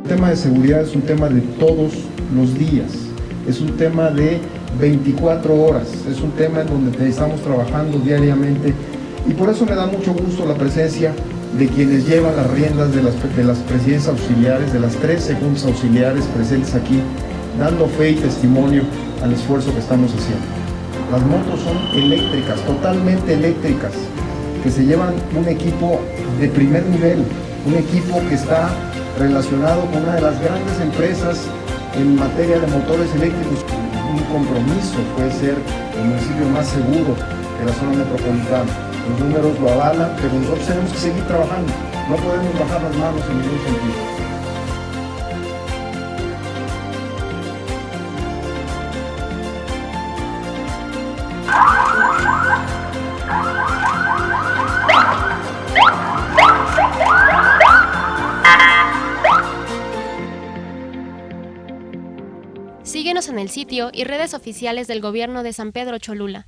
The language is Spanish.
El tema de seguridad es un tema de todos los días, es un tema de 24 horas, es un tema en donde estamos trabajando diariamente y por eso me da mucho gusto la presencia de quienes llevan las riendas de las presidencias auxiliares, de las 3 segundas auxiliares presentes aquí, dando fe y testimonio al esfuerzo que estamos haciendo. Las motos son eléctricas, totalmente eléctricas, que se llevan un equipo de primer nivel, un equipo que está relacionado con una de las grandes empresas en materia de motores eléctricos. Un compromiso puede ser el municipio más seguro de la zona metropolitana. Los números lo avalan, pero nosotros tenemos que seguir trabajando. No podemos bajar las manos en ningún sentido. Síguenos en el sitio y redes oficiales del Gobierno de San Pedro Cholula.